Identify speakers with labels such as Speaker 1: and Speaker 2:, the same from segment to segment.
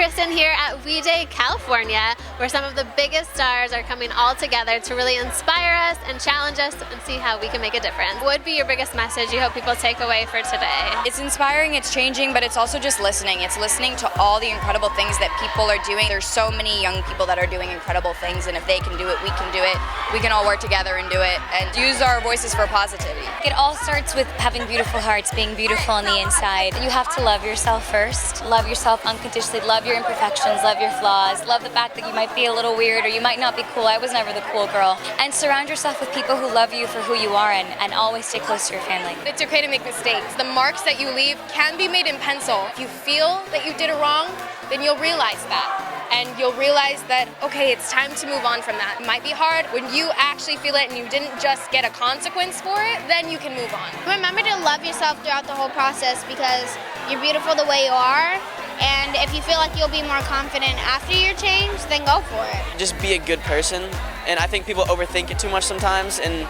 Speaker 1: Kristen here at We Day California, where some of the biggest stars are coming all together to really inspire us and challenge us and see how we can make a difference. What would be your biggest message you hope people take away for today?
Speaker 2: It's inspiring, it's changing, but it's also just listening. It's listening to all the incredible things that people are doing. There's so many young people that are doing incredible things, and if they can do it, we can do it. We can all work together and do it and use our voices for positivity.
Speaker 3: It all starts with having beautiful hearts, being beautiful on the inside. You have to love yourself first. Love yourself unconditionally. Love your imperfections. Love your flaws. Love the fact that you might be a little weird or you might not be cool. I was never the cool girl. And surround yourself with people who love you for who you are and always stay close to your family.
Speaker 4: It's okay to make mistakes. The marks that you leave can be made in pencil. If you feel that you did it wrong, then you'll realize that. And you'll realize that, okay, it's time to move on from that. It might be hard. When you actually feel it and you didn't just get a consequence for it, then you can move on.
Speaker 5: Remember to love yourself throughout the whole process because you're beautiful the way you are. And if you feel like you'll be more confident after your change, then go for it.
Speaker 6: Just be a good person. And I think people overthink it too much sometimes and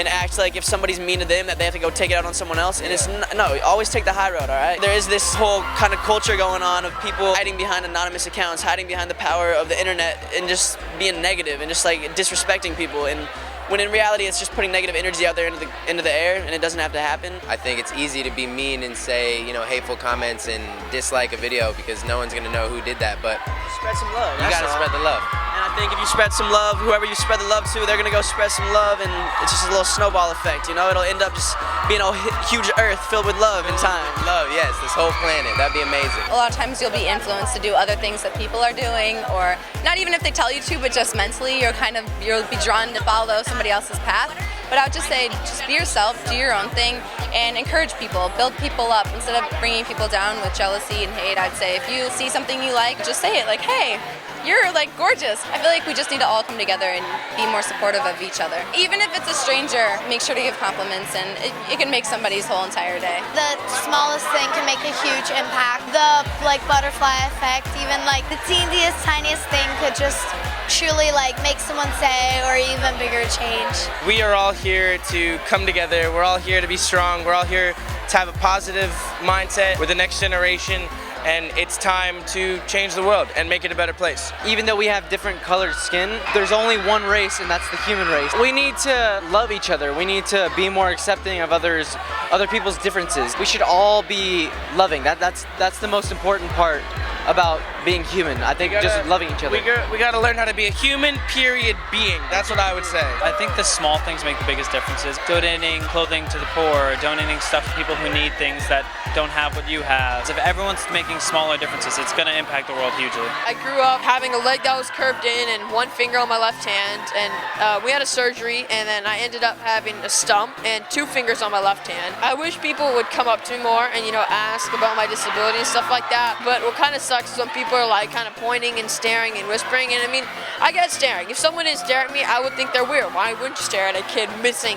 Speaker 6: act like if somebody's mean to them that they have to go take it out on someone else. And it's no, always take the high road, all right? There is this whole kind of culture going on of people hiding behind anonymous accounts, hiding behind the power of the internet and just being negative and just like disrespecting people. And when in reality it's just putting negative energy out there into the air, and it doesn't have to happen.
Speaker 7: I think it's easy to be mean and say, hateful comments and dislike a video because no one's gonna know who did that, but
Speaker 6: Spread some love.
Speaker 7: you gotta spread the love.
Speaker 6: And I think if you spread some love, whoever you spread the love to, they're gonna go spread some love, and it's just a little snowball effect, It'll end up just being a huge earth filled with love in time.
Speaker 7: Love, yes, this whole planet, that'd be amazing.
Speaker 2: A lot of times you'll be influenced to do other things that people are doing, or not even if they tell you to, but just mentally you'll be drawn to follow somebody else's path. But I would just say, just be yourself, do your own thing, and encourage people, build people up. Instead of bringing people down with jealousy and hate, I'd say if you see something you like, just say it, like, hey, you're gorgeous. I feel like we just need to all come together and be more supportive of each other. Even if it's a stranger, make sure to give compliments, and it can make somebody's whole entire day.
Speaker 5: The smallest thing can make a huge impact. The butterfly effect, even the teeniest, tiniest thing could just truly make someone say or even bigger change.
Speaker 8: We are all here to come together. We're all here to be strong. We're all here to have a positive mindset with the next generation. And it's time to change the world and make it a better place.
Speaker 9: Even though we have different colored skin, there's only one race, and that's the human race. We need to love each other. We need to be more accepting of other people's differences. We should all be loving. That's the most important part about being human. I think just loving each other.
Speaker 8: We gotta learn how to be a human, period, being. That's what I would say.
Speaker 10: I think the small things make the biggest differences. Donating clothing to the poor, donating stuff to people who need things that don't have what you have. If everyone's making smaller differences, it's gonna impact the world hugely.
Speaker 4: I grew up having a leg that was curved in and one finger on my left hand, and we had a surgery, and then I ended up having a stump and 2 fingers on my left hand. I wish people would come up to me more and ask about my disability and stuff like that, but what kind of sucks is when people are kind of pointing and staring and whispering, and I mean, I get staring. If someone didn't stare at me, I would think they're weird. Why wouldn't you stare at a kid missing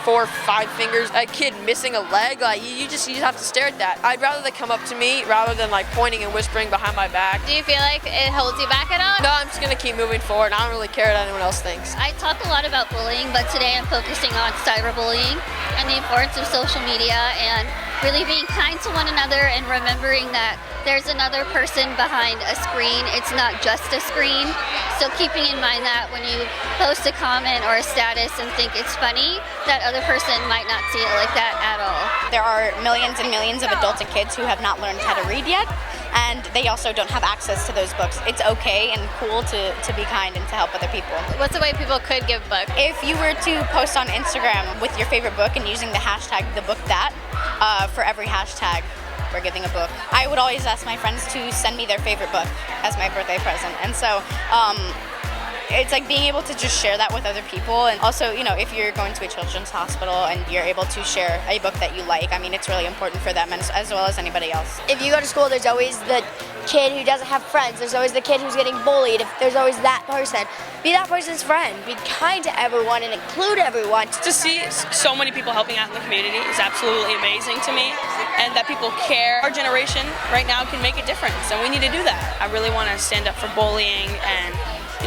Speaker 4: 4 or 5 fingers, a kid missing a leg? You just have to stare at that. I'd rather they come up to me rather than pointing and whispering behind my back.
Speaker 1: Do you feel like it holds you back at all?
Speaker 4: No, I'm just gonna keep moving forward. I don't really care what anyone else thinks.
Speaker 3: I talk a lot about bullying, but today I'm focusing on cyberbullying and the importance of social media and really being kind to one another and remembering that there's another person behind a screen. It's not just a screen. So keeping in mind that when you post a comment or a status and think it's funny, that other person might not see it like that at all.
Speaker 2: There are millions and millions of adults and kids who have not learned how to read yet, and they also don't have access to those books. It's okay and cool to be kind and to help other people.
Speaker 1: What's a way people could give books?
Speaker 2: If you were to post on Instagram with your favorite book and using the hashtag #TheBookThat, for every hashtag, we're giving a book. I would always ask my friends to send me their favorite book as my birthday present. And so it's being able to just share that with other people. And also, if you're going to a children's hospital and you're able to share a book that you like, I mean, it's really important for them as well as anybody else.
Speaker 5: If you go to school, there's always the kid who doesn't have friends. There's always the kid who's getting bullied. There's always that person. Be that person's friend. Be kind to everyone and include everyone.
Speaker 11: To see so many people helping out in the community is absolutely amazing to me, and that people care. Our generation right now can make a difference, and we need to do that. I really want to stand up for bullying and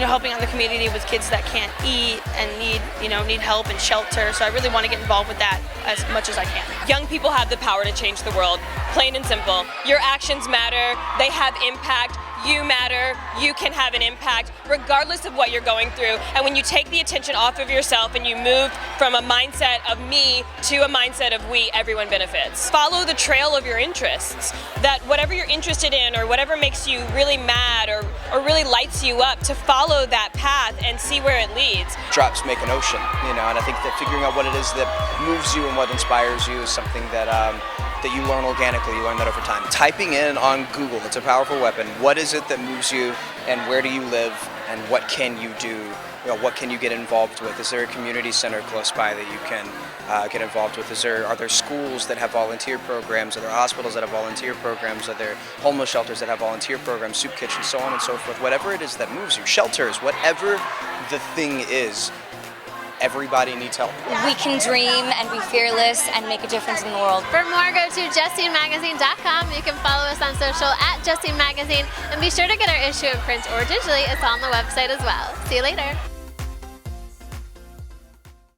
Speaker 11: helping out the community with kids that can't eat and need help and shelter. So I really want to get involved with that as much as I can.
Speaker 12: Young people have the power to change the world, plain and simple. Your actions matter, they have impact. you matter, you can have an impact regardless of what you're going through. And when you take the attention off of yourself and you move from a mindset of me to a mindset of we, everyone benefits. Follow the trail of your interests. That whatever you're interested in or whatever makes you really mad or really lights you up, to follow that path and see where it leads.
Speaker 13: Drops make an ocean, you know, and I think that figuring out what it is that moves you and what inspires you is something that that you learn organically, you learn that over time. Typing in on Google, it's a powerful weapon. What is it that moves you and where do you live and what can you do? You know, what can you get involved with? Is there a community center close by that you can get involved with? Are there schools that have volunteer programs? Are there hospitals that have volunteer programs? Are there homeless shelters that have volunteer programs, soup kitchens, so on and so forth? Whatever it is that moves you, shelters, whatever the thing is, everybody needs help.
Speaker 14: We can dream and be fearless and make a difference in the world.
Speaker 1: For more, go to JustineMagazine.com. You can follow us on social at Justine Magazine, and be sure to get our issue in print or digitally. It's on the website as well. See you later.